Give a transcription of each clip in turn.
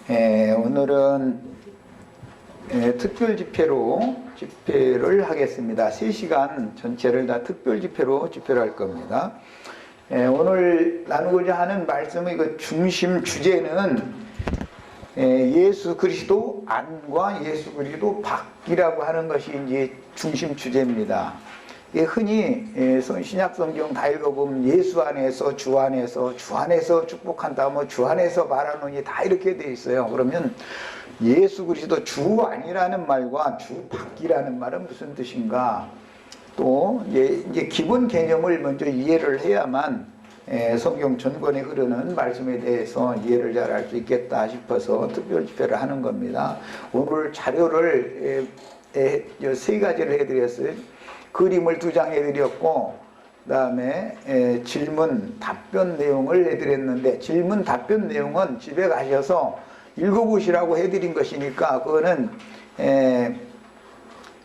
오늘은 특별 집회를 하겠습니다. 3시간 전체를 다 특별 집회로 집회를 할 겁니다. 오늘 나누고자 하는 말씀의 그 중심 주제는 예수 그리스도 안과 예수 그리스도 밖이라고 하는 것이 이제 중심 주제입니다. 흔히 신약 성경 다 읽어보면 예수 안에서 주 안에서 주 안에서 축복한다 뭐 주 안에서 말하노니 다 이렇게 돼 있어요. 그러면 예수 그리스도 주 안이라는 말과 주 밖이라는 말은 무슨 뜻인가? 또 이제 기본 개념을 먼저 이해를 해야만 성경 전권에 흐르는 말씀에 대해서 이해를 잘 할 수 있겠다 싶어서 특별 집회를 하는 겁니다. 오늘 자료를 3가지를 해드렸어요. 그림을 2장 해드렸고, 그 다음에 질문 답변 내용을 해드렸는데, 질문 답변 내용은 집에 가셔서 읽어보시라고 해드린 것이니까 그거는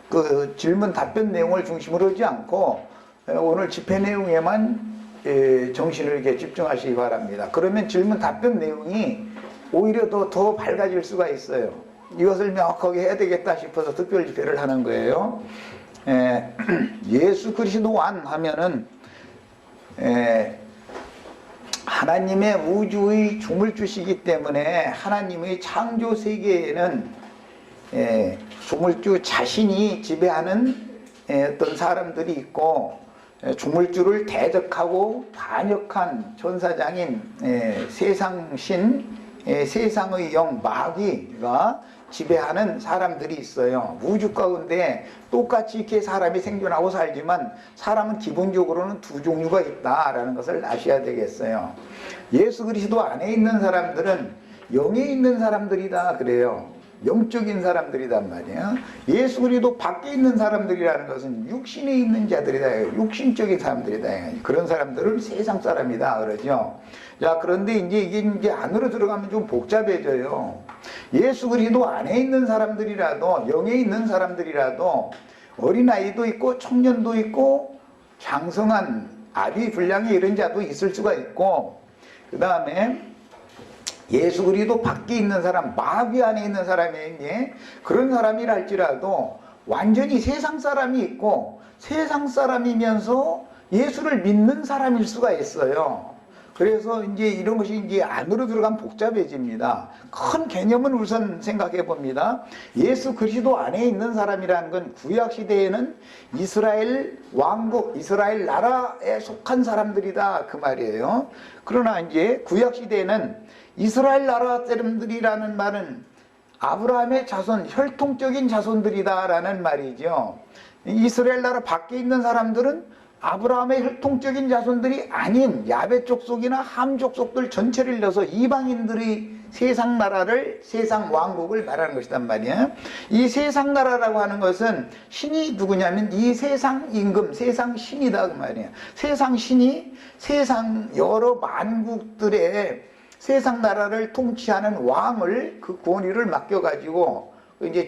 그 질문 답변 내용을 중심으로 하지 않고 오늘 집회 내용에만 정신을 이렇게 집중하시기 바랍니다. 그러면 질문 답변 내용이 오히려 더 밝아질 수가 있어요. 이것을 명확하게 해야 되겠다 싶어서 특별 집회를 하는 거예요. 예수 그리스도 안 하면은 하나님의 우주의 조물주시기 때문에 하나님의 창조 세계에는 조물주 자신이 지배하는 어떤 사람들이 있고, 조물주를 대적하고 반역한 천사장인 세상신, 세상의 영 마귀가 지배하는 사람들이 있어요. 우주 가운데 똑같이 이렇게 사람이 생존하고 살지만 사람은 기본적으로는 2 종류가 있다라는 것을 아셔야 되겠어요. 예수 그리스도 안에 있는 사람들은 영에 있는 사람들이다 그래요. 영적인 사람들이란 말이에요. 예수 그리스도 밖에 있는 사람들이라는 것은 육신에 있는 자들이다. 육신적인 사람들이다. 그런 사람들은 세상 사람이다 그러죠. 자, 그런데 이게 안으로 들어가면 좀 복잡해져요. 예수 그리스도 안에 있는 사람들이라도, 영에 있는 사람들이라도 어린아이도 있고 청년도 있고 장성한 아비 분량의 이런 자도 있을 수가 있고, 그 다음에 예수 그리스도 밖에 있는 사람, 마귀 안에 있는 사람이 그런 사람이라 할지라도 완전히 세상 사람이 있고 세상 사람이면서 예수를 믿는 사람일 수가 있어요. 그래서 이런 것이 안으로 들어가면 복잡해집니다. 큰 개념은 우선 생각해 봅니다. 예수 그리스도 안에 있는 사람이라는 건 구약 시대에는 이스라엘 왕국, 이스라엘 나라에 속한 사람들이다 그 말이에요. 그러나 구약 시대에는 이스라엘 나라 사람들이라는 말은 아브라함의 자손, 혈통적인 자손들이다라는 말이죠. 이스라엘 나라 밖에 있는 사람들은 아브라함의 혈통적인 자손들이 아닌 야벳 족속이나 함 족속들 전체를 넣어서 이방인들의 세상 나라를, 세상 왕국을 말하는 것이란 말이에요. 이 세상 나라라고 하는 것은 신이 누구냐면 이 세상 임금, 세상 신이다 그 말이에요. 세상 신이 세상 여러 만국들의 세상 나라를 통치하는 왕을, 그 권위를 맡겨가지고,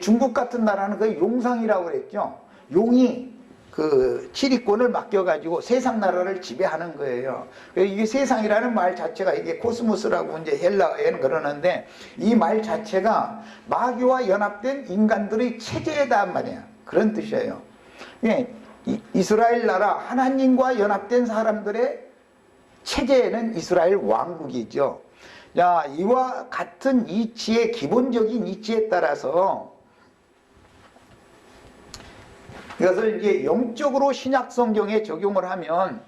중국 같은 나라는 그 용상이라고 그랬죠. 용이 그 지리권을 맡겨가지고 세상 나라를 지배하는 거예요. 이게 세상이라는 말 자체가 이게 코스모스라고 헬라어에는 그러는데, 이 말 자체가 마귀와 연합된 인간들의 체제단 말이야. 그런 뜻이에요. 이스라엘 나라, 하나님과 연합된 사람들의 체제는 이스라엘 왕국이죠. 자, 이와 같은 이치의 기본적인 이치에 따라서 이것을 영적으로 신약 성경에 적용을 하면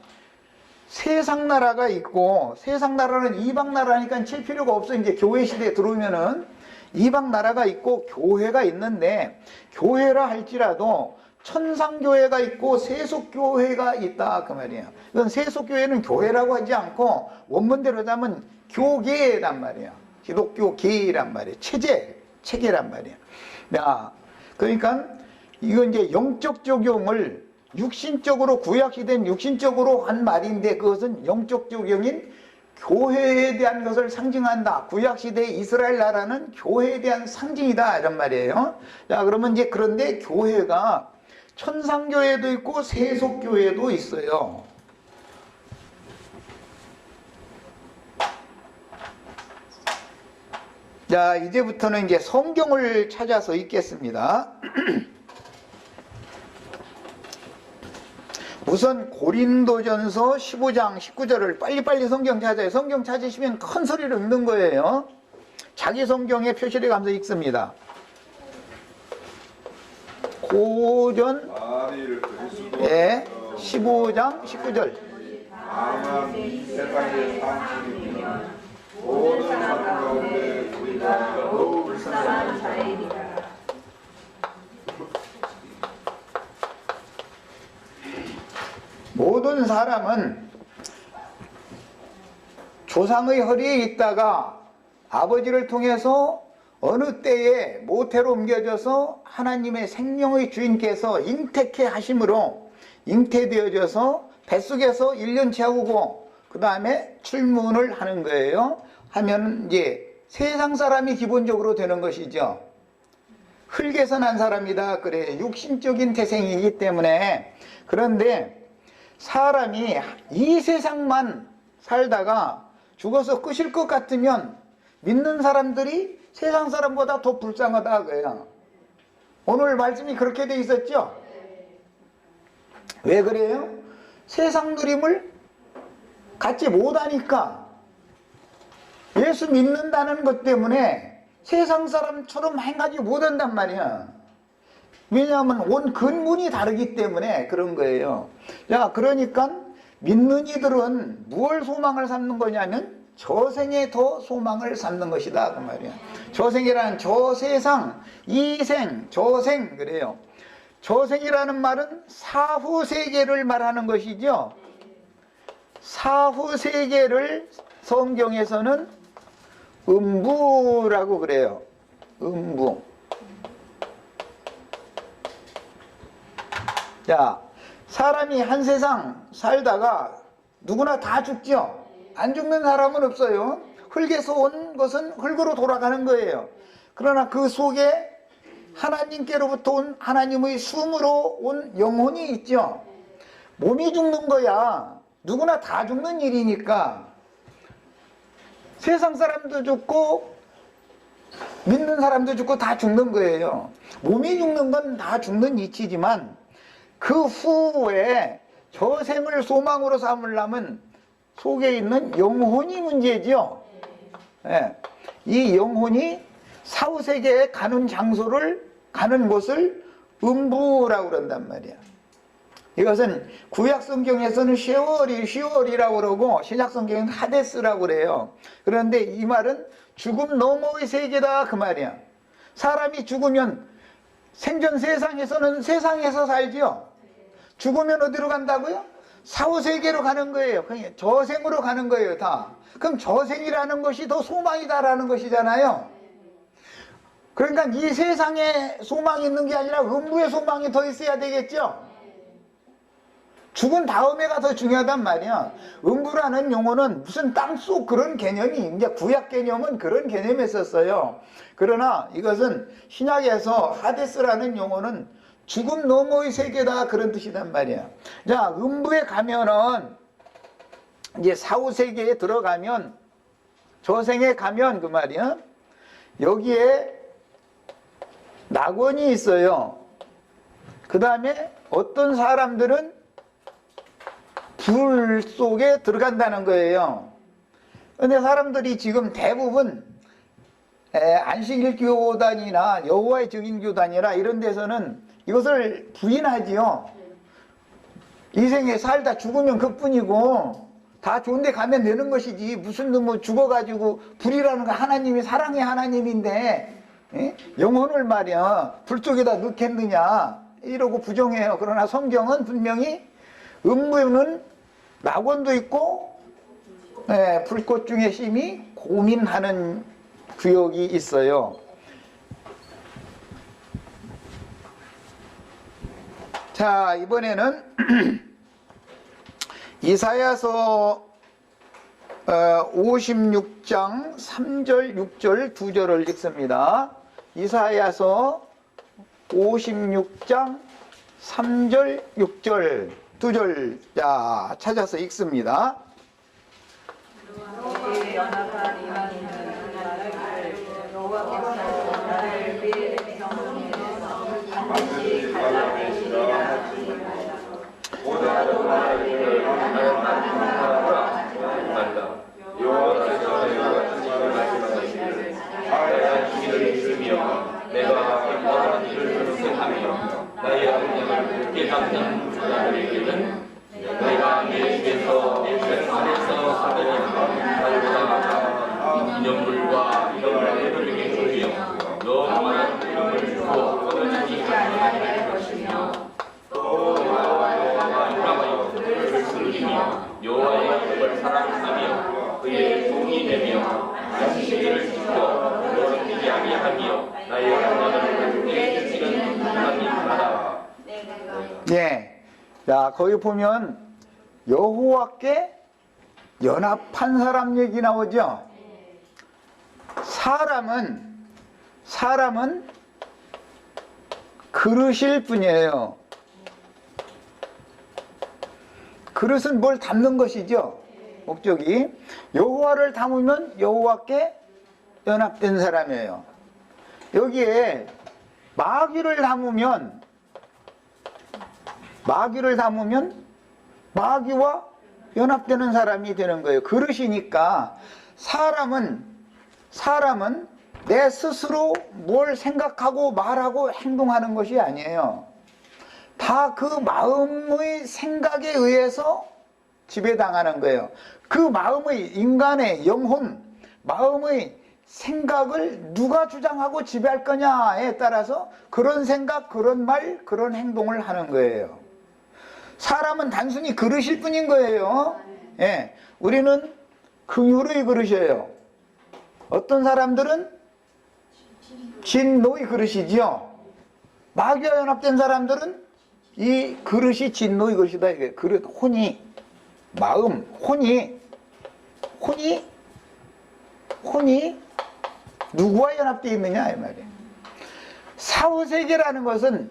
세상 나라가 있고, 세상 나라는 이방 나라니까 칠 필요가 없어. 교회 시대에 들어오면은 이방 나라가 있고 교회가 있는데, 교회라 할지라도 천상교회가 있고 세속교회가 있다 그 말이에요. 이건 세속교회는 교회라고 하지 않고 원문대로 하자면 교계란 말이에요. 기독교계란 말이에요. 체계란 말이에요. 야, 그러니까 이건 영적 적용을 육신적으로, 구약시대는 육신적으로 한 말인데 그것은 영적 적용인 교회에 대한 것을 상징한다. 구약시대의 이스라엘 나라는 교회에 대한 상징이다 이런 말이에요. 자, 그러면 그런데 교회가 천상교회도 있고 세속교회도 있어요. 자, 이제부터는 이제 성경을 찾아서 읽겠습니다. 우선 고린도전서 15장 19절을 빨리빨리 성경 찾아요. 성경 찾으시면 큰 소리로 읽는 거예요. 자기 성경에 표시를 가면서 읽습니다. 고전 15장 19절. 다만 세상의 상식이면 모든 사람 가운데 우리가 더욱 불쌍한 자이리라. 모든 사람은 조상의 허리에 있다가 아버지를 통해서 어느 때에 모태로 옮겨져서 하나님의 생명의 주인께서 잉태케 하심으로 잉태되어져서 뱃속에서 1년 채우고 그 다음에 출문을 하는 거예요. 하면 이제 세상 사람이 기본적으로 되는 것이죠. 흙에서 난 사람이다 그래, 육신적인 태생이기 때문에. 그런데 사람이 이 세상만 살다가 죽어서 끝일 것 같으면 믿는 사람들이 세상 사람보다 더 불쌍하다 그래요. 오늘 말씀이 그렇게 돼 있었죠? 왜 그래요? 세상 누림을 갖지 못하니까. 예수 믿는다는 것 때문에 세상 사람처럼 행하지 못한단 말이야. 왜냐하면 온 근본이 다르기 때문에 그런 거예요. 자, 그러니까 믿는 이들은 무엇을 소망을 삼는 거냐면 저생에 더 소망을 삼는 것이다 그 말이야. 저생이라는 저세상, 이생, 저생 그래요. 저생이라는 말은 사후 세계를 말하는 것이죠. 사후 세계를 성경에서는 음부라고 그래요. 음부. 자, 사람이 한 세상 살다가 누구나 다 죽죠. 안 죽는 사람은 없어요. 흙에서 온 것은 흙으로 돌아가는 거예요. 그러나 그 속에 하나님께로부터 온 하나님의 숨으로 온 영혼이 있죠. 몸이 죽는 거야. 누구나 다 죽는 일이니까. 세상 사람도 죽고 믿는 사람도 죽고 다 죽는 거예요. 몸이 죽는 건 다 죽는 이치지만 그 후에 저생을 소망으로 삼으려면 속에 있는 영혼이 문제죠. 예. 이 영혼이 사후세계에 가는 장소를, 가는 곳을 음부라고 그런단 말이야. 이것은 구약 성경에서는 시월이라고 그러고 신약 성경에는 하데스라고 그래요. 그런데 이 말은 죽음 너머의 세계다 그 말이야. 사람이 죽으면 생전 세상에서는 세상에서 살지요. 죽으면 어디로 간다고요? 사후세계로 가는 거예요. 그냥 저생으로 가는 거예요 다. 그럼 저생이라는 것이 더 소망이다라는 것이잖아요. 그러니까 이 세상에 소망이 있는 게 아니라 음부의 소망이 더 있어야 되겠죠. 죽은 다음에가 더 중요하단 말이야. 음부라는 용어는 무슨 땅속 그런 개념이, 이제 구약 개념은 그런 개념에 썼어요. 그러나 이것은 신약에서 하데스라는 용어는 죽음 너머의 세계다 그런 뜻이란 말이야. 자, 음부에 가면은 이제 사후 세계에 들어가면 저생에 가면 그 말이야. 여기에 낙원이 있어요. 그 다음에 어떤 사람들은 불 속에 들어간다는 거예요. 근데 사람들이 지금 대부분 안식일교단이나 여호와의 증인교단이나 이런 데서는 이것을 부인하지요. 이 생에 살다 죽으면 그뿐이고 다 좋은 데 가면 되는 것이지 무슨 뭐 죽어가지고 불이라는 거 하나님이 사랑의 하나님인데 영혼을 말이야 불 쪽에다 넣겠느냐 이러고 부정해요. 그러나 성경은 분명히 음부는 낙원도 있고 불꽃 중에 심히 고민하는 구역이 있어요. 자, 이번에는 이사야서 56장 3절 6절 2절을 읽습니다. 이사야서 56장 3절 6절 2절 자 찾아서 읽습니다. 여호와께서 나를 그의 백성에게서 반드시 갈라내시리라 하시니라. 보다 또 말하기를 나는 많은 나라라 말다. 여호와께서 내가 같은 말을 말씀하시기를 내가 주기를 있으며 내가 기뻐하는 일을 그렇게하며 나의 악령을 굳게 잡는 자들에게는 내가 내 집에서 내 생 안에서 사느니라. 날보다 나아가 인연물과 이름을 내게 주며 너무한 이름을 주고 끊어지지 아니할 것이며 또 여호와가 일하여 그를 숨기며 여호와의 법을 사랑하며 그의 종이 되며 안식일을 지켜 그를 지키지 아니하며 나의 영광을 그에게 지키는 하나님 나라. 예. 자, 거기 보면 여호와께 연합한 사람 얘기 나오죠. 사람은 그릇일 뿐이에요. 그릇은 뭘 담는 것이죠. 목적이. 여호와를 담으면 여호와께 연합된 사람이에요. 여기에 마귀를 담으면 마귀와 연합되는 사람이 되는 거예요. 그릇이니까 사람은 내 스스로 뭘 생각하고 말하고 행동하는 것이 아니에요. 다 그 마음의 생각에 의해서 지배당하는 거예요. 그 마음의 인간의 영혼, 마음의 생각을 누가 주장하고 지배할 거냐에 따라서 그런 생각, 그런 말, 그런 행동을 하는 거예요. 사람은 단순히 그릇일 뿐인 거예요. 예, 우리는 긍휼의 그릇이에요. 어떤 사람들은 진노의 그릇이지요. 마귀와 연합된 사람들은 이 그릇이 진노의 그릇이다. 이게 그릇, 혼이, 마음, 혼이 누구와 연합되어 있느냐 이 말이에요. 사후세계라는 것은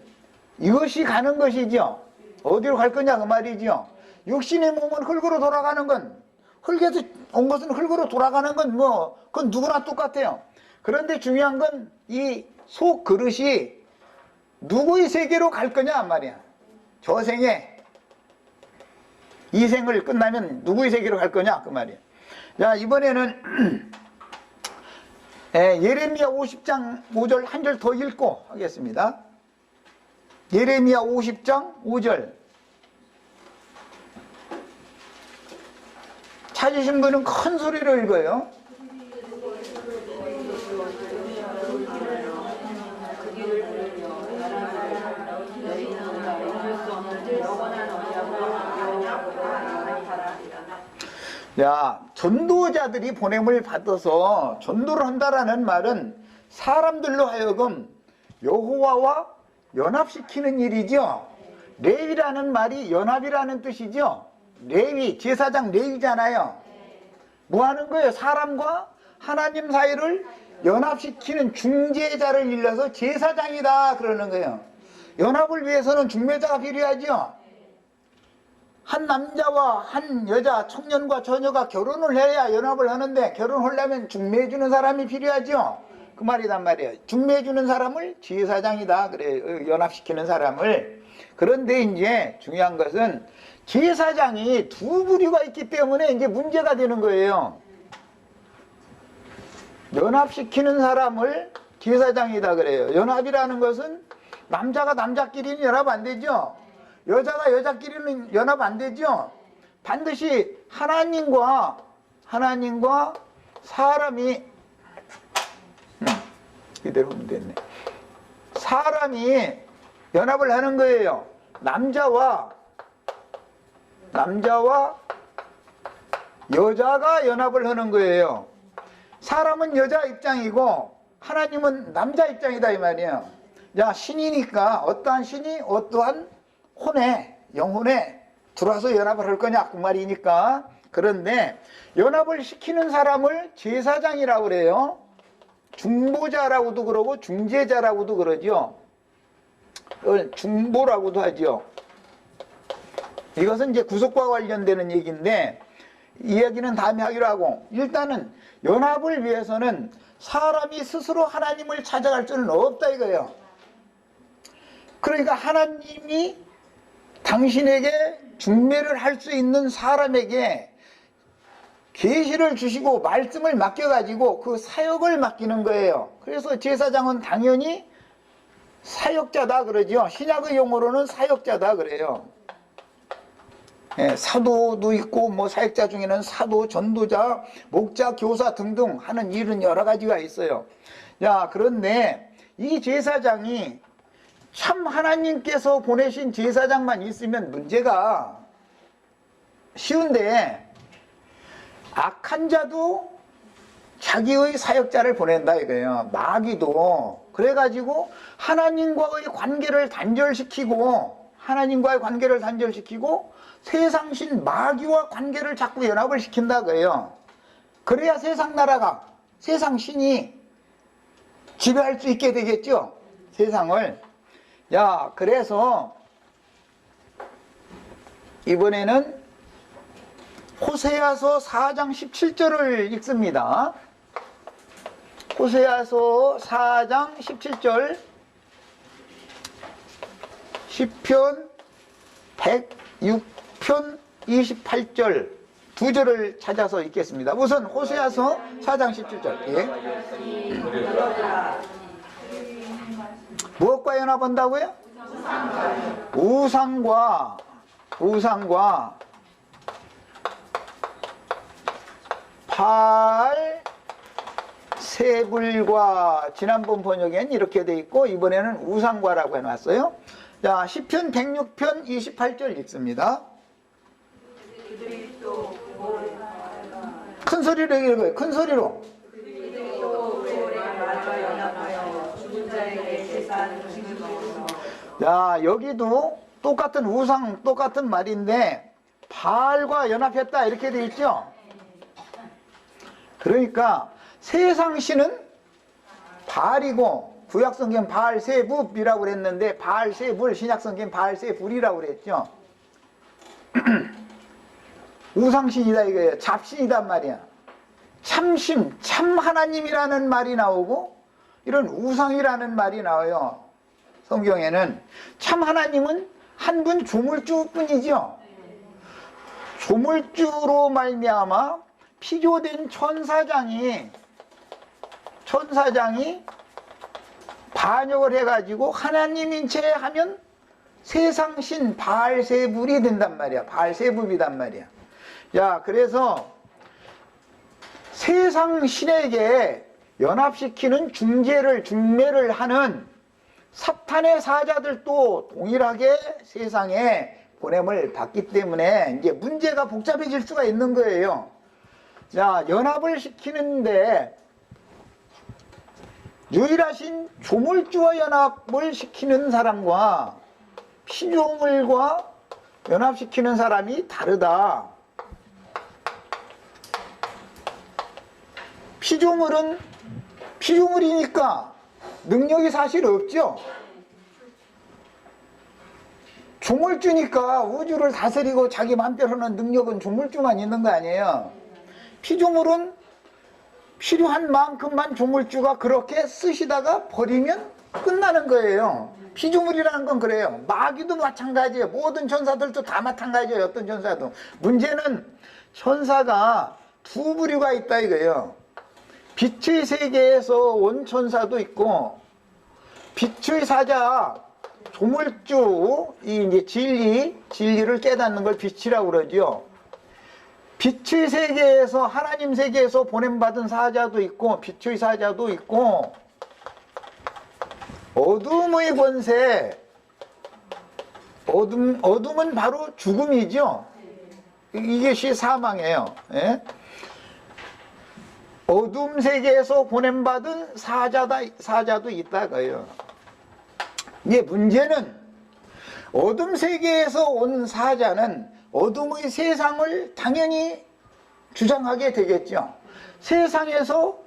이것이 가는 것이죠. 어디로 갈 거냐 그 말이죠. 육신의 몸은 흙으로 돌아가는 건, 흙에서 온 것은 흙으로 돌아가는 건 뭐 그건 누구나 똑같아요. 그런데 중요한 건 이 속 그릇이 누구의 세계로 갈 거냐 말이야. 저 생에 이 생을 끝나면 누구의 세계로 갈 거냐 그 말이야. 자, 이번에는 예레미야 50장 5절 한 절 더 읽고 하겠습니다. 예레미야 50장 5절. 찾으신 분은 큰 소리로 읽어요. 야, 전도자들이 보냄을 받아서 전도를 한다라는 말은 사람들로 하여금 여호와와 연합시키는 일이죠. 레위라는 말이 연합이라는 뜻이죠. 레위, 제사장 레위잖아요. 뭐 하는 거예요? 사람과 하나님 사이를 연합시키는 중재자를 일러서 제사장이다 그러는 거예요. 연합을 위해서는 중매자가 필요하죠. 한 남자와 한 여자, 청년과 처녀가 결혼을 해야 연합을 하는데 결혼하려면 중매해주는 사람이 필요하죠. 그 말이란 말이에요. 중매해주는 사람을 제사장이다 그래요. 연합시키는 사람을. 그런데 이제 중요한 것은 제사장이 두 부류가 있기 때문에 이제 문제가 되는 거예요. 연합시키는 사람을 제사장이다 그래요. 연합이라는 것은 남자가 남자끼리는 연합 안 되죠. 여자가 여자끼리는 연합 안 되죠. 반드시 하나님과 사람이 이대로 하면 됐네. 사람이 연합을 하는 거예요. 남자와 여자가 연합을 하는 거예요. 사람은 여자 입장이고 하나님은 남자 입장이다 이 말이에요. 자, 신이니까 어떠한 신이 어떠한 혼에, 영혼에 들어와서 연합을 할 거냐 그 말이니까. 그런데 연합을 시키는 사람을 제사장이라고 그래요. 중보자라고도 그러고 중재자라고도 그러죠. 중보라고도 하죠. 이것은 이제 구속과 관련되는 얘기인데 이야기는 다음에 하기로 하고, 일단은 연합을 위해서는 사람이 스스로 하나님을 찾아갈 수는 없다 이거예요. 그러니까 하나님이 당신에게 중매를 할 수 있는 사람에게 계시를 주시고 말씀을 맡겨가지고 그 사역을 맡기는 거예요. 그래서 제사장은 당연히 사역자다 그러죠. 신약의 용어로는 사역자다 그래요. 예, 사도도 있고 뭐 사역자 중에는 사도, 전도자, 목자, 교사 등등 하는 일은 여러 가지가 있어요. 야, 그런데 이 제사장이 참 하나님께서 보내신 제사장만 있으면 문제가 쉬운데 악한 자도 자기의 사역자를 보낸다 이거예요. 마귀도. 그래가지고 하나님과의 관계를 단절시키고 세상신 마귀와 관계를 자꾸 연합을 시킨다 그래요. 그래야 세상 나라가, 세상 신이 지배할 수 있게 되겠죠. 세상을. 야, 그래서 이번에는 호세아서 4장 17절을 읽습니다. 호세아서 4장 17절, 시편 106편 28절 두 절을 찾아서 읽겠습니다. 우선 호세아서 4장 17절. 예. 무엇과 연합한다고요? 우상과 바알 세불과, 지난번 번역에는 이렇게 돼 있고 이번에는 우상과라고 해놨어요. 자, 시편 106편 28절 읽습니다. 큰 소리로 읽어요. 큰 소리로. 자, 여기도 똑같은 우상, 똑같은 말인데 바알과 연합했다 이렇게 돼 있죠. 그러니까 세상 신은 바알이고, 구약성경 바알세불이라고 그랬는데 바알세불, 신약성경 바알세불이라고 그랬죠. 우상신이다 이거예요. 잡신이단 말이야. 참신, 참 하나님이라는 말이 나오고 이런 우상이라는 말이 나와요. 성경에는 참 하나님은 한 분 조물주뿐이죠. 조물주로 말미암아 피조된 천사장이 반역을 해가지고 하나님인 채 하면 세상신 바알세불이 된단 말이야. 바알세불이단 말이야. 야, 그래서 세상신에게 연합시키는 중매를 하는 사탄의 사자들도 동일하게 세상에 보냄을 받기 때문에 이제 문제가 복잡해질 수가 있는 거예요. 자, 연합을 시키는데 유일하신 조물주와 연합을 시키는 사람과 피조물과 연합시키는 사람이 다르다. 피조물이니까 능력이 사실 없죠. 조물주니까 우주를 다스리고 자기 마음대로 하는 능력은 조물주만 있는 거 아니에요. 피조물은 필요한 만큼만 조물주가 그렇게 쓰시다가 버리면 끝나는 거예요. 피조물이라는 건 그래요. 마귀도 마찬가지예요. 모든 천사들도 다 마찬가지예요. 어떤 천사도. 문제는 천사가 두 부류가 있다 이거예요. 빛의 세계에서 온 천사도 있고, 빛의 사자, 조물주, 이 이제 진리를 깨닫는 걸 빛이라고 그러죠. 빛의 세계에서, 하나님 세계에서 보냄받은 사자도 있고, 빛의 사자도 있고, 어둠의 권세, 어둠은 바로 죽음이죠. 이것이 사망이에요. 예? 어둠 세계에서 보냄받은 사자도 있다고요. 이게 문제는 어둠 세계에서 온 사자는 어둠의 세상을 당연히 주장하게 되겠죠. 세상에서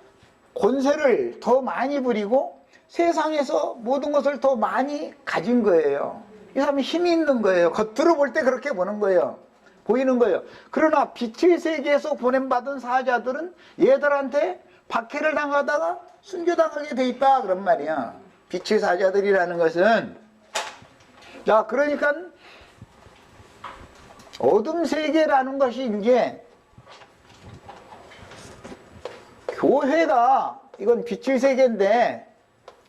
권세를 더 많이 부리고 세상에서 모든 것을 더 많이 가진 거예요. 이 사람이 힘이 있는 거예요. 겉으로 볼 때 그렇게 보는 거예요. 보이는 거예요. 그러나 빛의 세계에서 보냄받은 사자들은 얘들한테 박해를 당하다가 순교당하게 돼 있다 그런 말이야. 빛의 사자들이라는 것은. 자, 그러니까 어둠 세계라는 것이 이제 교회가, 이건 빛의 세계인데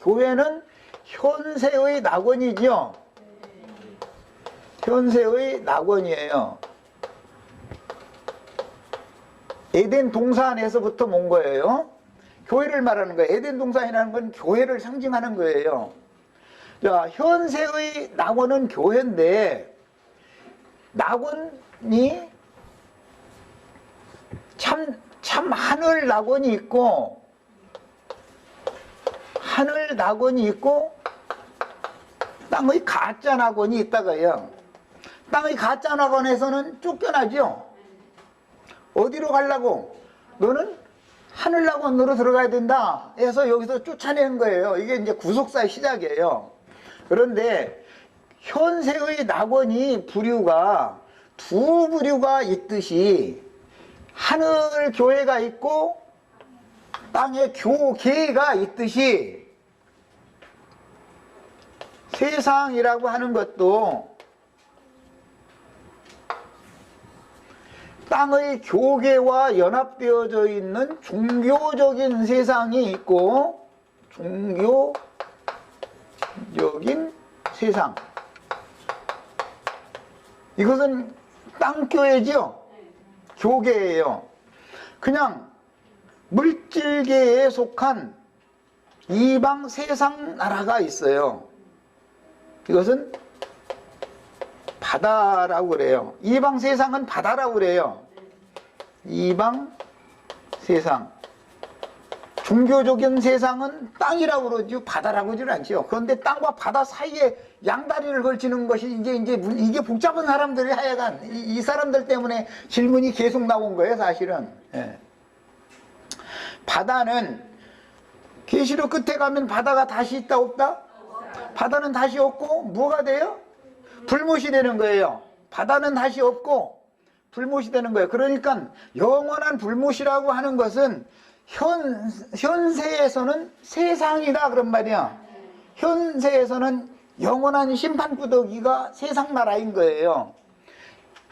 교회는 현세의 낙원이죠. 현세의 낙원이에요. 에덴 동산에서부터 온 거예요. 교회를 말하는 거예요. 에덴 동산이라는 건 교회를 상징하는 거예요. 자, 현세의 낙원은 교회인데, 낙원이 참 하늘 낙원이 있고, 하늘 낙원이 있고, 땅의 가짜 낙원이 있다가요. 땅의 가짜 낙원에서는 쫓겨나죠. 어디로 가려고? 너는 하늘 낙원으로 들어가야 된다 해서 여기서 쫓아내는 거예요. 이게 이제 구속사의 시작이에요. 그런데 현세의 낙원이 부류가 두 부류가 있듯이 하늘 교회가 있고 땅에 교계가 있듯이 세상이라고 하는 것도 땅의 교계와 연합되어져 있는 종교적인 세상이 있고, 종교적인 세상, 이것은 땅교회죠. 교계예요. 그냥 물질계에 속한 이방 세상 나라가 있어요. 이것은 바다라고 그래요. 이방 세상은 바다라고 그래요. 이방 세상. 종교적인 세상은 땅이라고 그러죠. 바다라고 그러지 않죠. 그런데 땅과 바다 사이에 양다리를 걸치는 것이 이게 복잡한 사람들이 하여간 이 사람들 때문에 질문이 계속 나온 거예요, 사실은. 예. 바다는 계시록 끝에 가면 바다가 다시 있다 없다? 바다는 다시 없고 뭐가 돼요? 불못이 되는 거예요. 바다는 다시 없고 불못이 되는 거예요. 그러니까 영원한 불못이라고 하는 것은 현세에서는 세상이다 그런 말이야. 현세에서는 영원한 심판구더기가 세상 나라인 거예요.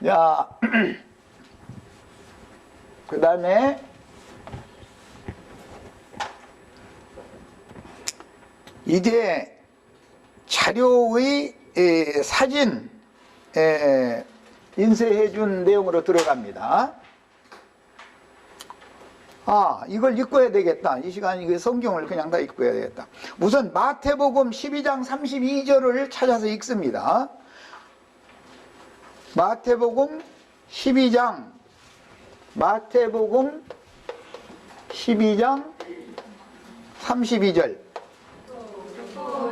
자, 그 다음에 이제 자료의 사진 인쇄해 준 내용으로 들어갑니다. 이걸 읽어야 되겠다. 이 시간에 성경을 그냥 다 읽어야 되겠다. 우선 마태복음 12장 32절을 찾아서 읽습니다. 마태복음 12장 32절.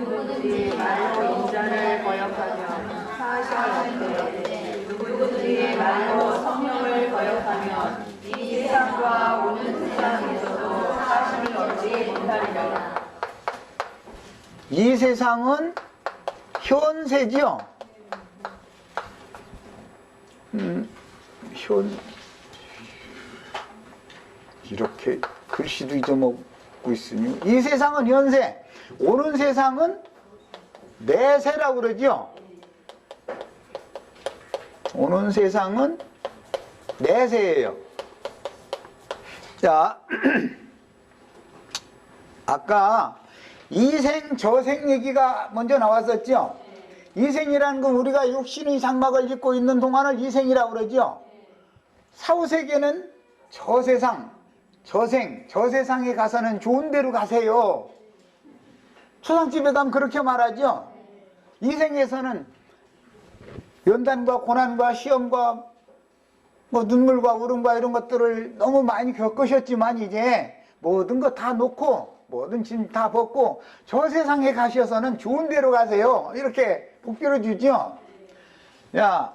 누구든지 말로 인자를 거역하면 사하심이 누구든지 말로 성령을 거역하면 이 세상과 오는 세상에서도 사하심을 얻지 못하리라. 이 세상은 현세죠. 이렇게 글씨도 잊어먹고 있으니 이 세상은 현세, 오는 세상은 내세라고 그러죠. 오는 세상은 내세예요. 자, 아까 이생 저생 얘기가 먼저 나왔었죠. 이생이라는 건 우리가 육신의 장막을 입고 있는 동안을 이생이라고 그러죠. 사후세계는 저세상, 저세상에 가서는 좋은 데로 가세요. 초상집에 가면 그렇게 말하죠. 이생에서는 연단과 고난과 시험과 눈물과 울음과 이런 것들을 너무 많이 겪으셨지만 이제 모든 거 다 놓고 모든 짐 다 벗고 저 세상에 가셔서는 좋은 데로 가세요. 이렇게 복비를 주죠. 야,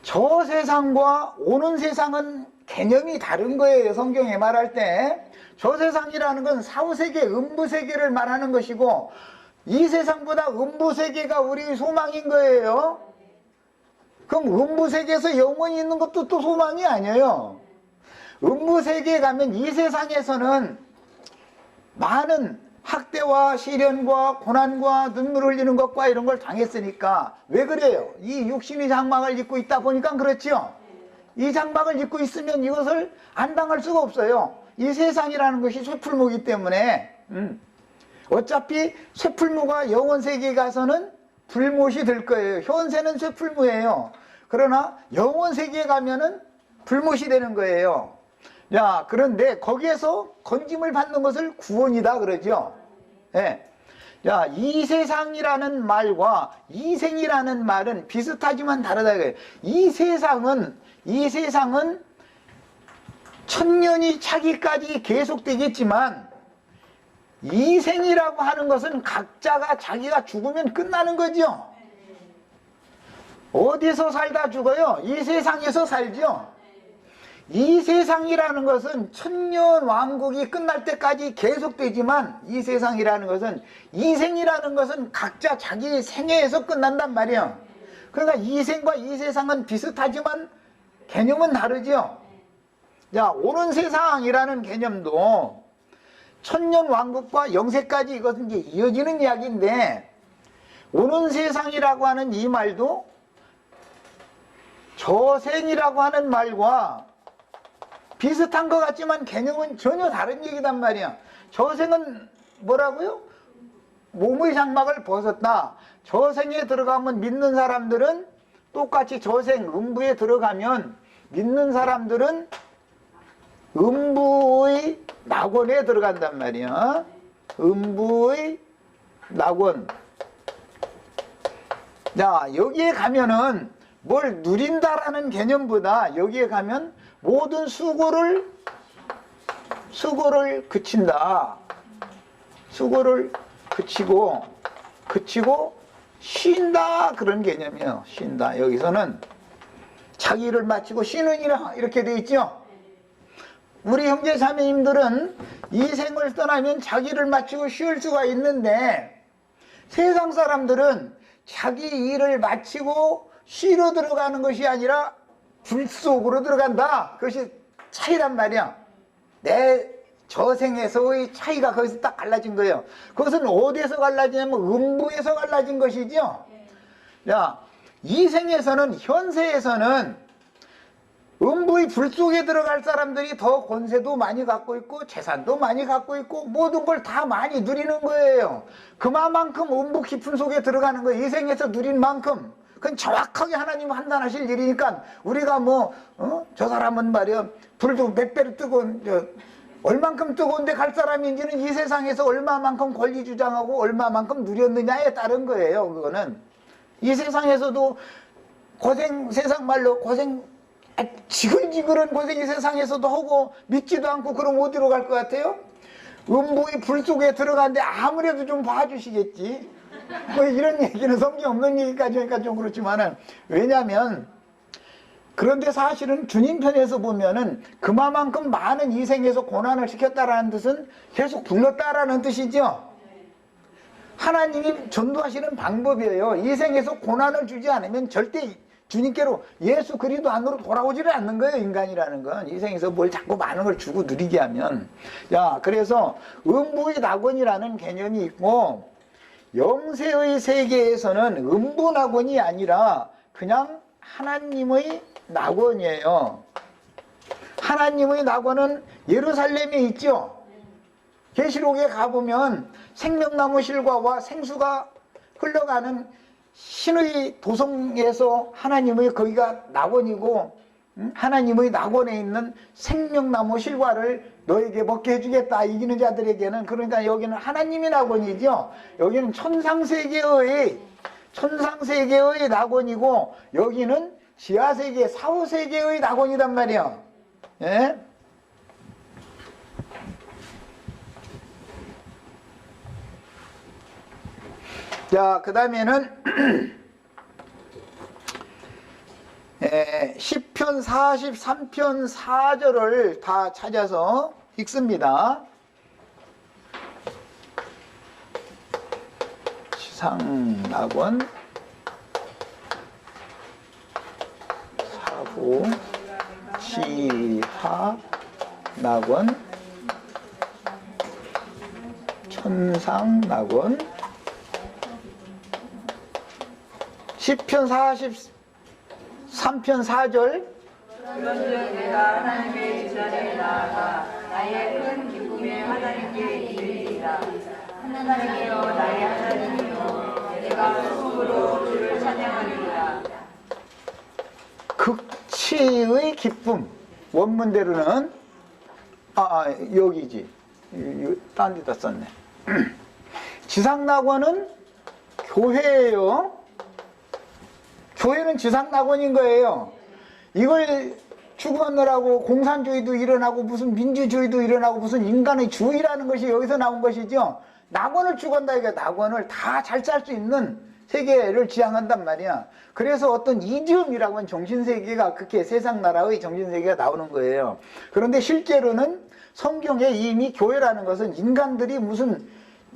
저 세상과 오는 세상은 개념이 다른 거예요. 성경에 말할 때 저 세상이라는 건 사후세계, 음부세계를 말하는 것이고 이 세상보다 음부세계가 우리 소망인 거예요. 그럼 음부세계에서 영원히 있는 것도 또 소망이 아니에요. 음부 세계에 가면 이 세상에서는 많은 학대와 시련과 고난과 눈물 흘리는 것과 이런 걸 당했으니까 왜 그래요? 이 육신의 장막을 입고 있다 보니까 그렇죠. 이 장막을 입고 있으면 이것을 안 당할 수가 없어요. 이 세상이라는 것이 쇠풀무기 때문에 어차피 쇠풀무가 영원 세계에 가서는 불못이 될 거예요. 현세는 쇠풀무예요. 그러나 영원 세계에 가면은 불못이 되는 거예요. 자, 그런데 거기에서 건짐을 받는 것을 구원이다 그러죠. 예. 자, 이 세상이라는 말과 이생이라는 말은 비슷하지만 다르다 그래요. 이 세상은 천년이 차기까지 계속되겠지만 이생이라고 하는 것은 각자가 자기가 죽으면 끝나는 거죠. 어디서 살다 죽어요? 이 세상에서 살죠. 이 세상이라는 것은 천년 왕국이 끝날 때까지 계속되지만 이 세상이라는 것은 이생이라는 것은 각자 자기 생애에서 끝난단 말이에요. 그러니까 이생과 이 세상은 비슷하지만 개념은 다르죠. 자, 오는 세상이라는 개념도 천년 왕국과 영세까지 이것은 이제 이어지는 이야기인데 오는 세상이라고 하는 이 말도 저생이라고 하는 말과 비슷한 것 같지만 개념은 전혀 다른 얘기단 말이야. 저생은 뭐라고요? 몸의 장막을 벗었다. 저생에 들어가면 믿는 사람들은 똑같이 저생, 음부에 들어가면 믿는 사람들은 음부의 낙원에 들어간단 말이야. 음부의 낙원. 자, 여기에 가면은 뭘 누린다라는 개념보다 여기에 가면 모든 수고를 그친다. 수고를 그치고 쉰다 그런 개념이에요. 쉰다. 여기서는 자기를 마치고 쉬느니라 이렇게 돼 있죠. 우리 형제 자매님들은 이 생을 떠나면 자기를 마치고 쉴 수가 있는데 세상 사람들은 자기 일을 마치고 쉬러 들어가는 것이 아니라 불 속으로 들어간다. 그것이 차이란 말이야. 내 저생에서의 차이가 거기서 딱 갈라진 거예요. 그것은 어디에서 갈라지냐면 음부에서 갈라진 것이죠. 야, 이 생에서는 현세에서는 음부의 불 속에 들어갈 사람들이 더 권세도 많이 갖고 있고 재산도 많이 갖고 있고 모든 걸 다 많이 누리는 거예요. 그만큼 음부 깊은 속에 들어가는 거예요. 이 생에서 누린 만큼. 그건 정확하게 하나님 판단하실 일이니까 우리가 저 사람은 말이야 불도 몇 배로 뜨거운 얼만큼 뜨거운데 갈 사람인지는 이 세상에서 얼마만큼 권리 주장하고 얼마만큼 누렸느냐에 따른 거예요. 그거는 이 세상에서도 고생, 세상 말로 고생, 지글지글한 고생이 세상에서도 하고 믿지도 않고 그럼 어디로 갈 것 같아요? 음부의 불 속에 들어가는데 아무래도 좀 봐주시겠지. 뭐 이런 얘기는 성경 없는 얘기까지 하니까 좀 그렇지만은 왜냐하면 그런데 사실은 주님 편에서 보면은 그만큼 많은 이 생에서 고난을 시켰다라는 뜻은 계속 불렀다라는 뜻이죠. 하나님이 전도하시는 방법이에요. 이 생에서 고난을 주지 않으면 절대 주님께로 예수 그리스도 안으로 돌아오지를 않는 거예요. 인간이라는 건 이 생에서 뭘 자꾸 많은 걸 주고 누리게 하면. 야, 그래서 음부의 낙원이라는 개념이 있고 영세의 세계에서는 음부 낙원이 아니라 그냥 하나님의 낙원이에요. 하나님의 낙원은 예루살렘에 있죠. 계시록에 가보면 생명나무 실과와 생수가 흘러가는 신의 도성에서 하나님의 거기가 낙원이고 하나님의 낙원에 있는 생명나무 실과를 너에게 먹게 해주겠다. 이기는 자들에게는. 그러니까 여기는 하나님의 낙원이죠. 여기는 천상세계의 낙원이고 여기는 지하세계 사후세계의 낙원이란 말이에요. 예? 자, 그 다음에는 시편 43편 4절을 다 찾아서 읽습니다. 지상낙원 사후 지하 낙원, 천상 낙원. 시편 43편 4절. 그런즉 내가 하나님의 지자리에 나아가 나의 큰 기쁨에 하나님께 이르리라. 하나님이여 나의 하나님이여 내가 소음으로 주를 찬양하리라. 극치의 기쁨. 원문대로는 여기지. 딴 데다 썼네. 지상낙원은 교회예요. 교회는 지상낙원인 거예요. 이걸 추구하느라고 공산주의도 일어나고 무슨 민주주의도 일어나고 무슨 인간의 주의라는 것이 여기서 나온 것이죠. 낙원을 추구한다. 이게 낙원을 다 잘 살 수 있는 세계를 지향한단 말이야. 그래서 어떤 이지움이라고 하는 정신세계가 그렇게 세상나라의 정신세계가 나오는 거예요. 그런데 실제로는 성경에 이미 교회라는 것은 인간들이 무슨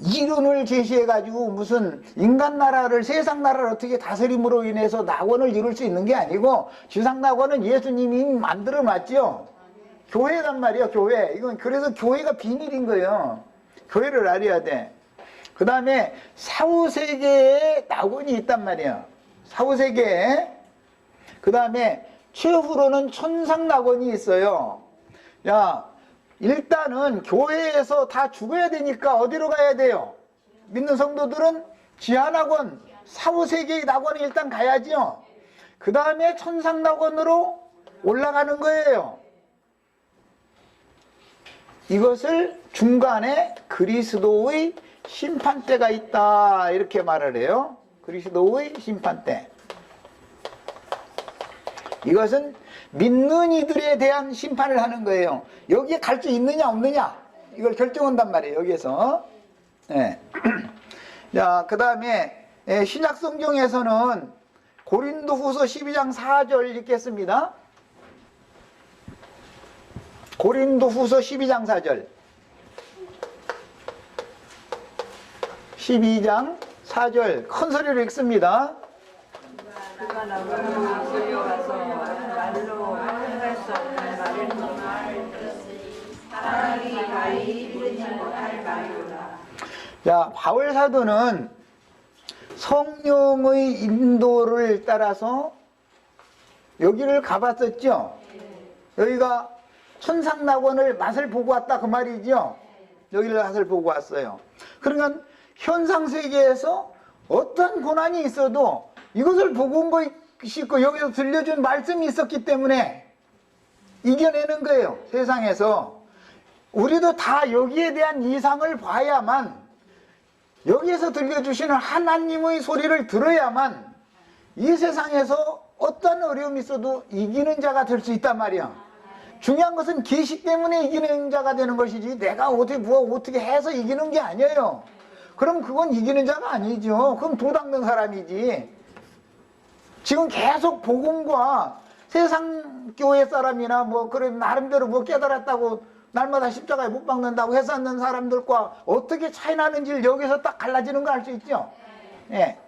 이론을 제시해가지고 무슨 인간나라를 세상나라를 어떻게 다스림으로 인해서 낙원을 이룰 수 있는 게 아니고 지상낙원은 예수님이 만들어놨죠. 교회란 말이야. 교회. 이건 그래서 교회가 비밀인 거예요. 교회를 알아야 돼. 그 다음에 사후세계에 낙원이 있단 말이야. 사후세계에. 그 다음에 최후로는 천상낙원이 있어요. 야, 일단은 교회에서 다 죽어야 되니까 어디로 가야 돼요? 믿는 성도들은 지하낙원, 사후세계의 낙원에 일단 가야죠. 그 다음에 천상낙원으로 올라가는 거예요. 이것을 중간에 그리스도의 심판대가 있다 이렇게 말을 해요. 그리스도의 심판대. 이것은 믿는 이들에 대한 심판을 하는 거예요. 여기에 갈 수 있느냐 없느냐 이걸 결정한단 말이에요. 여기에서. 네. 자, 그 다음에 신약 성경에서는 고린도후서 12장 4절 읽겠습니다. 고린도후서 12장 4절. 12장 4절 큰 소리로 읽습니다. 그가 나무로 끌려가서 말로 표현할 수 없는 말을 말했으니 사랑이 가히 이르지 못할 말이로다. 자, 바울 사도는 성령의 인도를 따라서 여기를 가봤었죠. 여기가 천상낙원을 맛을 보고 왔다 그 말이죠. 여기를 맛을 보고 왔어요. 그러니까 현상세계에서 어떤 고난이 있어도 이것을 보고 온 것이 있고 여기서 들려준 말씀이 있었기 때문에 이겨내는 거예요. 세상에서. 우리도 다 여기에 대한 이상을 봐야만, 여기에서 들려주시는 하나님의 소리를 들어야만 이 세상에서 어떤 어려움이 있어도 이기는 자가 될 수 있단 말이야. 중요한 것은 계시 때문에 이기는 자가 되는 것이지 내가 어떻게 해서 이기는 게 아니에요. 그럼 그건 이기는 자가 아니죠. 그럼 도닦는 사람이지. 지금 계속 복음과 세상 교회 사람이나 그래 나름대로 깨달았다고 날마다 십자가에 못 박는다고 해서 는 사람들과 어떻게 차이 나는지를 여기서 딱 갈라지는 거 알 수 있죠. 예.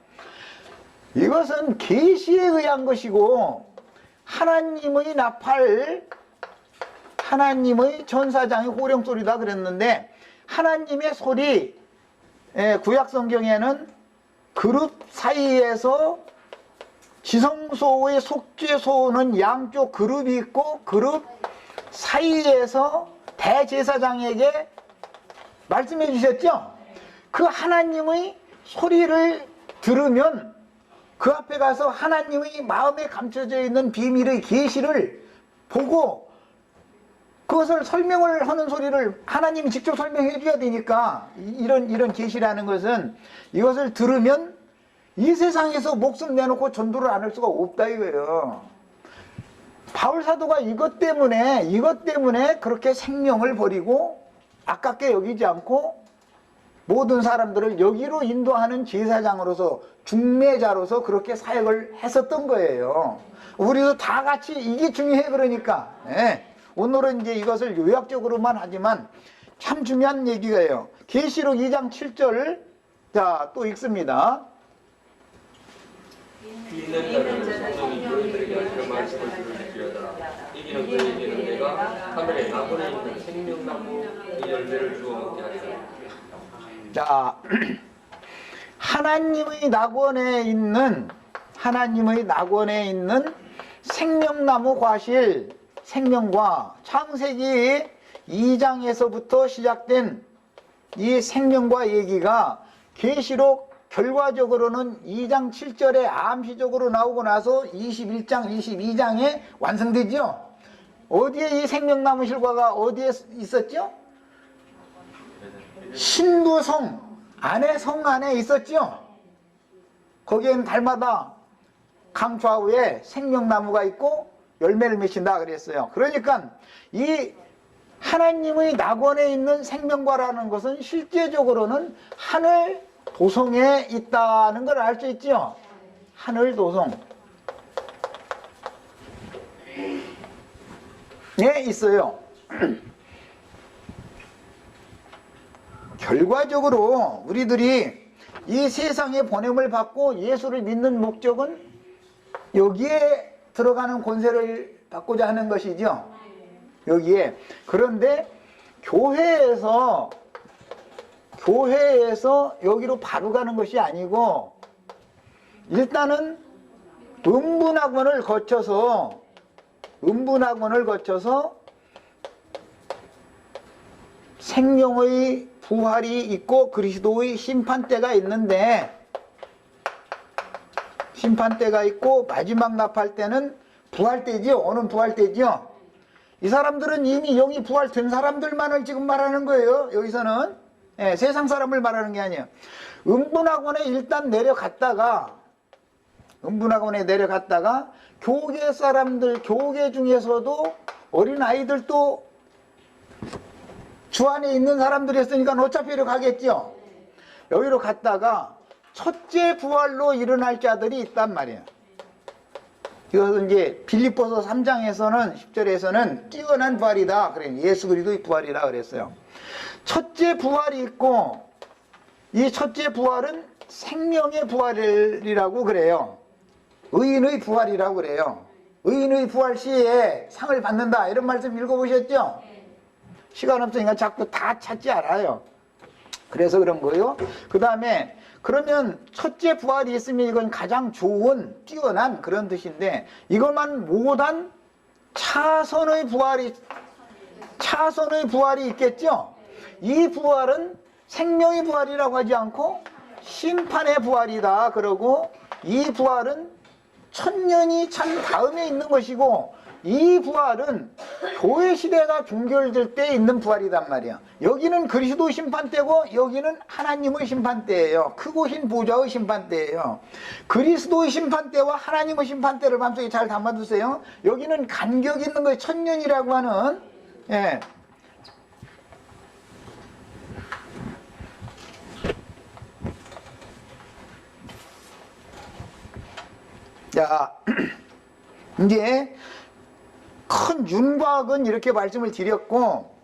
이것은 계시에 의한 것이고 하나님의 나팔, 하나님의 전사장의 호령소리다 그랬는데 하나님의 소리, 구약 성경에는 그룹 사이에서 지성소의 속죄소는 양쪽 그룹이 있고 그룹 사이에서 대제사장에게 말씀해 주셨죠. 그 하나님의 소리를 들으면 그 앞에 가서 하나님의 마음에 감춰져 있는 비밀의 계시를 보고 그것을 설명을 하는 소리를 하나님이 직접 설명해 줘야 되니까 이런 계시라는 것은 이것을 들으면 이 세상에서 목숨 내놓고 전도를 안 할 수가 없다 이거예요. 바울 사도가 이것 때문에 그렇게 생명을 버리고 아깝게 여기지 않고 모든 사람들을 여기로 인도하는 제사장으로서 중매자로서 그렇게 사역을 했었던 거예요. 우리도 다 같이 이게 중요해. 그러니까 오늘은 이제 이것을 요약적으로만 하지만 참 중요한 얘기가요. 계시록 2장 7절 자, 또 읽습니다. 있는 자는 성령이 그들에게 말씀을 들을지어다. 이게 이제는 그에게는 내가 하늘의 나무에 있는 생명나무 그 열매를 주어 먹게 하리라. 자, 하나님의 낙원에 있는 생명나무 과실, 생명과 창세기 2장에서부터 시작된 이 생명과 얘기가 계시록 결과적으로는 2장 7절에 암시적으로 나오고 나서 21장, 22장에 완성되죠. 어디에 이 생명나무 실과가 어디에 있었죠? 신부성 안에, 성 안에 있었죠. 거기에는 달마다 강 좌우에 생명나무가 있고 열매를 맺힌다 그랬어요. 그러니까 이 하나님의 낙원에 있는 생명과라는 것은 실제적으로는 하늘 도성에 있다는 걸 알 수 있죠. 하늘 도성 예, 있어요. 결과적으로 우리들이 이 세상에 보냄을 받고 예수를 믿는 목적은 여기에 들어가는 권세를 받고자 하는 것이죠. 여기에. 그런데 교회에서 여기로 바로 가는 것이 아니고 일단은 음분학원을 거쳐서 생명의 부활이 있고 그리스도의 심판대가 있는데, 심판대가 있고 마지막 납할 때는 부활대지요. 오는 부활대지요. 이 사람들은 이미 영이 부활된 사람들만을 지금 말하는 거예요. 여기서는 세상 사람을 말하는 게 아니에요. 음분학원에 일단 내려갔다가 교계 사람들, 교계 중에서도 어린 아이들도 주 안에 있는 사람들이 있으니까 어차피 이리 가겠죠. 여기로 갔다가 첫째 부활로 일어날 자들이 있단 말이에요. 이것은 이제 빌립보서 3장에서는 10절에서는 뛰어난 부활이다. 그래, 예수 그리스도의 부활이라 그랬어요. 첫째 부활이 있고 이 첫째 부활은 생명의 부활이라고 그래요. 의인의 부활이라고 그래요. 의인의 부활 시에 상을 받는다. 이런 말씀 읽어보셨죠? 시간 없으니까 자꾸 다 찾지 않아요. 그래서 그런 거예요. 그 다음에 그러면 첫째 부활이 있으면 이건 가장 좋은, 뛰어난 그런 뜻인데, 이것만 못한 차선의 부활이 있겠죠? 이 부활은 생명의 부활이라고 하지 않고 심판의 부활이다 그러고, 이 부활은 천년이 찬 다음에 있는 것이고, 이 부활은 교회 시대가 종결될 때 있는 부활이단 말이야. 여기는 그리스도 심판대고 여기는 하나님의 심판대예요. 크고 흰 보좌의 심판대예요. 그리스도의 심판대와 하나님의 심판대를 마음속에 잘 담아두세요. 여기는 간격 있는 거예요. 천년이라고 하는. 예. 자, 이제 큰 윤곽은 이렇게 말씀을 드렸고,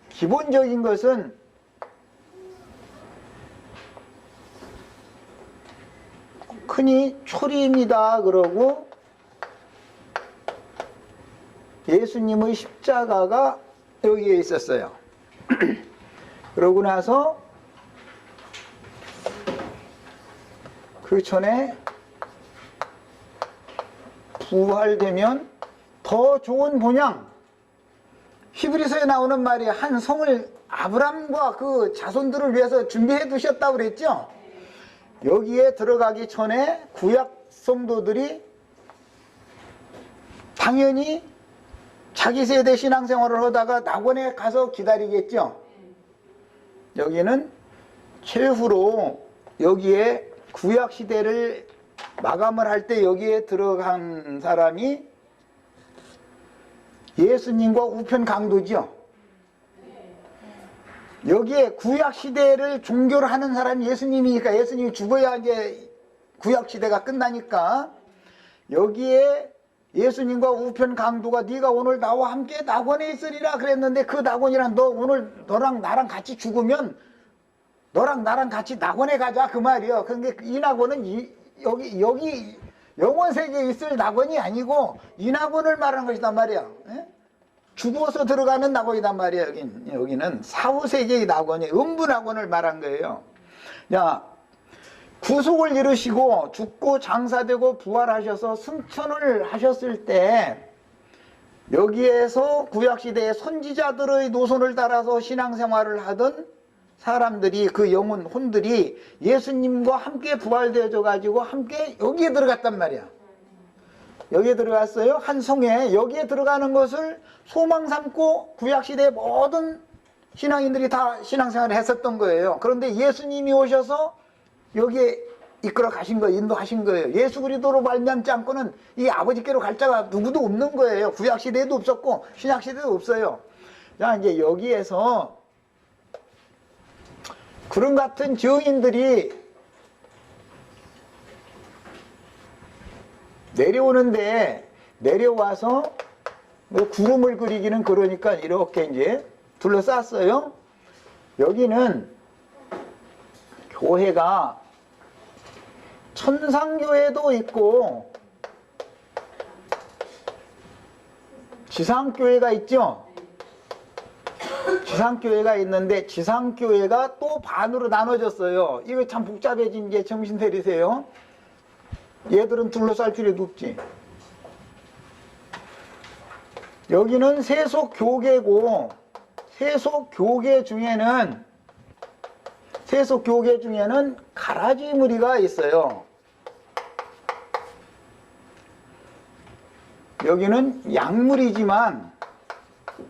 기본적인 것은 흔히 초림이다 그러고 예수님의 십자가가 여기에 있었어요. 그러고 나서 그 전에 부활되면 더 좋은 본향, 히브리서에 나오는 말이 한 성을 아브람과 그 자손들을 위해서 준비해 두셨다고 그랬죠. 여기에 들어가기 전에 구약 성도들이 당연히 자기 세대 신앙생활을 하다가 낙원에 가서 기다리겠죠. 여기는 최후로 여기에 구약 시대를 마감을 할 때 여기에 들어간 사람이 예수님과 우편 강도죠. 여기에 구약 시대를 종교를 하는 사람이 예수님이니까, 예수님이 죽어야 이제 구약 시대가 끝나니까, 여기에 예수님과 우편 강도가 네가 오늘 나와 함께 낙원에 있으리라 그랬는데, 그 낙원이란 너 오늘 너랑 나랑 같이 죽으면 너랑 나랑 같이 낙원에 가자 그 말이요. 그런데 이 낙원은 여기 영원 세계에 있을 낙원이 아니고 이 낙원을 말하는 것이단 말이야. 예? 죽어서 들어가는 낙원이단 말이야. 여기는 사후 세계의 낙원이 음부 낙원을 말한 거예요. 야, 구속을 이루시고 죽고 장사되고 부활하셔서 승천을 하셨을 때 여기에서 구약시대의 선지자들의 노선을 따라서 신앙생활을 하던 사람들이, 그 영혼, 혼들이 예수님과 함께 부활되어져 가지고 함께 여기에 들어갔단 말이야. 여기에 들어갔어요. 한 성에. 여기에 들어가는 것을 소망 삼고 구약시대의 모든 신앙인들이 다 신앙생활을 했었던 거예요. 그런데 예수님이 오셔서 여기에 이끌어 가신 거예요. 인도하신 거예요. 예수 그리스도로 말미암지 않고는 이 아버지께로 갈 자가 누구도 없는 거예요. 구약시대에도 없었고 신약시대에도 없어요. 자, 이제 여기에서 그런 같은 증인들이 내려오는데, 내려와서 뭐 구름을 그리기는 그러니까 이렇게 이제 둘러쌌어요. 여기는 교회가 천상교회도 있고 지상교회가 있죠. 지상교회가 있는데 지상교회가 또 반으로 나눠졌어요. 이거 참 복잡해진 게 정신 차리세요. 얘들은 둘러쌀 필요도 없지. 여기는 세속교계고, 세속교계 중에는 가라지 무리가 있어요. 여기는 약물이지만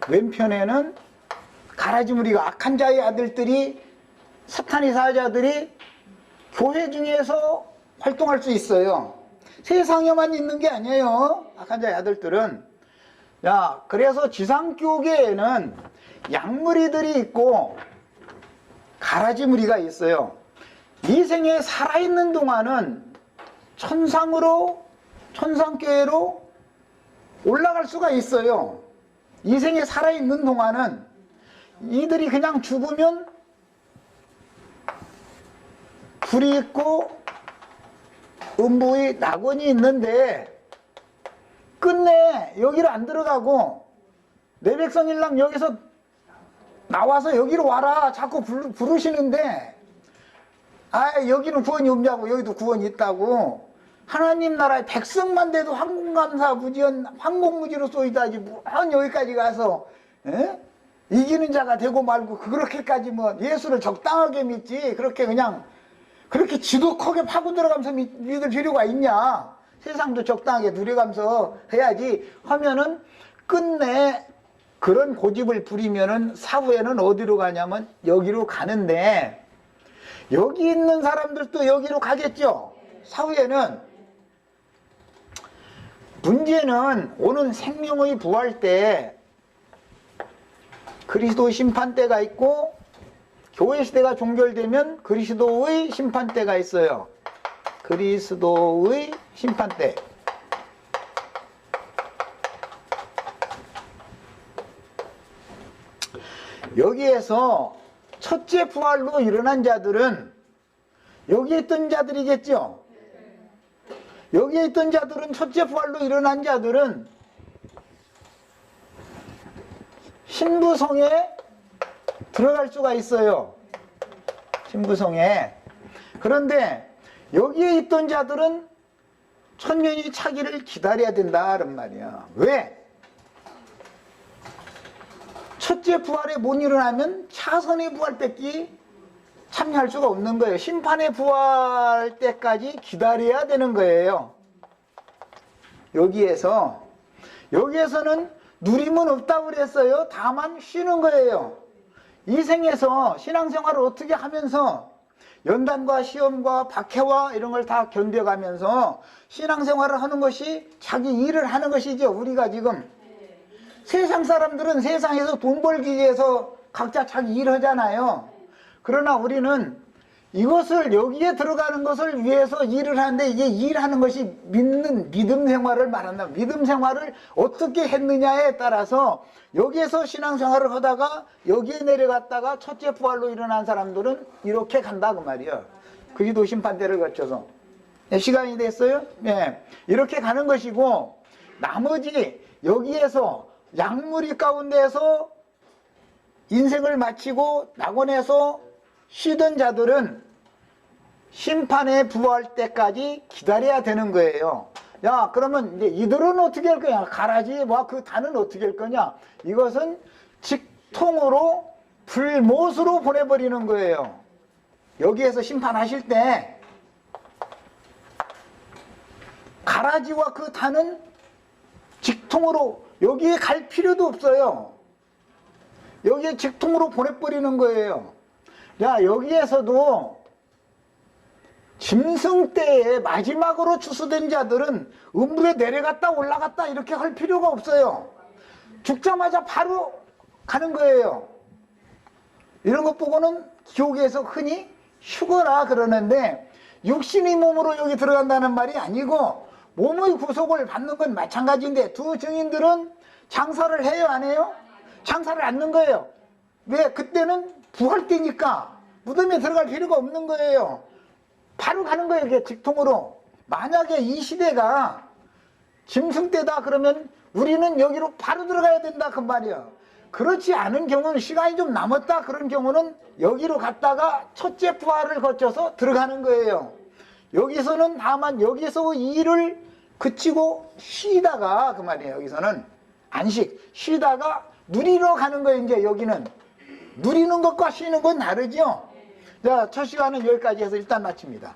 왼편에는 가라지 무리가, 악한 자의 아들들이, 사탄의 사자들이 교회 중에서 활동할 수 있어요. 세상에만 있는 게 아니에요. 악한 자의 아들들은. 야, 그래서 지상교계에는 약무리들이 있고 가라지 무리가 있어요. 이 생에 살아있는 동안은 천상교회로 올라갈 수가 있어요. 이 생에 살아있는 동안은. 이들이 그냥 죽으면 불이 있고 음부의 낙원이 있는데 끝내 여기를 안 들어가고 내 백성일랑 여기서 나와서 여기로 와라 자꾸 부르시는데, 아, 여기는 구원이 없냐고. 여기도 구원이 있다고. 하나님 나라의 백성만 돼도 황공감사 무지연 황공무지로 쏘이다지 무한 여기까지 가서 이기는 자가 되고 말고 그렇게까지 뭐 예수를 적당하게 믿지, 그렇게 그냥 그렇게 지독하게 파고 들어가면서 믿을 필요가 있냐. 세상도 적당하게 누려가면서 해야지 하면은 끝내 그런 고집을 부리면은 사후에는 어디로 가냐면 여기로 가는데, 여기 있는 사람들도 여기로 가겠죠. 사후에는. 문제는 오는 생명의 부활 때 그리스도의 심판 때가 있고, 교회 시대가 종결되면 그리스도의 심판 때가 있어요. 그리스도의 심판 때. 여기에서 첫째 부활로 일어난 자들은 여기에 있던 자들이겠죠. 여기에 있던 자들은, 첫째 부활로 일어난 자들은 신부성에 들어갈 수가 있어요. 신부성에. 그런데 여기에 있던 자들은 천년이 차기를 기다려야 된다는 말이야. 왜? 첫째 부활에 못 일어나면 차선의 부활 때끼 참여할 수가 없는 거예요. 심판의 부활 때까지 기다려야 되는 거예요. 여기에서는 누림은 없다고 그랬어요. 다만 쉬는 거예요. 이 생에서 신앙생활을 어떻게 하면서 연단과 시험과 박해와 이런 걸 다 견뎌가면서 신앙생활을 하는 것이 자기 일을 하는 것이죠. 우리가 지금 세상 사람들은 세상에서 돈 벌기 위해서 각자 자기 일 하잖아요. 그러나 우리는 이것을, 여기에 들어가는 것을 위해서 일을 하는데, 이게 일하는 것이 믿음 생활을 말한다. 믿음 생활을 어떻게 했느냐에 따라서 여기에서 신앙생활을 하다가 여기에 내려갔다가 첫째 부활로 일어난 사람들은 이렇게 간다 그 말이야. 그리스도 심판대를 거쳐서. 시간이 됐어요? 예. 이렇게 가는 것이고, 나머지 여기에서 약물이 가운데서 인생을 마치고 낙원에서 쉬던 자들은 심판에 부활 때까지 기다려야 되는 거예요. 야, 그러면 이제 이들은 어떻게 할 거냐? 가라지, 뭐, 그 단은 어떻게 할 거냐? 이것은 직통으로 불못으로 보내버리는 거예요. 여기에서 심판하실 때, 가라지와 그 단은 직통으로, 여기에 갈 필요도 없어요. 여기에 직통으로 보내버리는 거예요. 야, 여기에서도 짐승 때에 마지막으로 추수된 자들은 음부에 내려갔다 올라갔다 이렇게 할 필요가 없어요. 죽자마자 바로 가는 거예요. 이런 것 보고는 지옥에서 흔히 휴거라 그러는데, 육신의 몸으로 여기 들어간다는 말이 아니고 몸의 구속을 받는 건 마찬가지인데, 두 증인들은 장사를 해요, 안 해요? 장사를 않는 거예요. 왜? 그때는 부활 때니까 무덤에 들어갈 필요가 없는 거예요. 바로 가는 거예요, 이게 직통으로. 만약에 이 시대가 짐승 때다 그러면 우리는 여기로 바로 들어가야 된다 그 말이야. 그렇지 않은 경우는, 시간이 좀 남았다 그런 경우는 여기로 갔다가 첫째 부활을 거쳐서 들어가는 거예요. 여기서는 다만 여기서 일을 그치고 쉬다가 그 말이에요. 여기서는 안식, 쉬다가 누리러 가는 거예요. 이제 여기는 누리는 것과 쉬는 건 다르죠. 자, 첫 시간은 여기까지 해서 일단 마칩니다.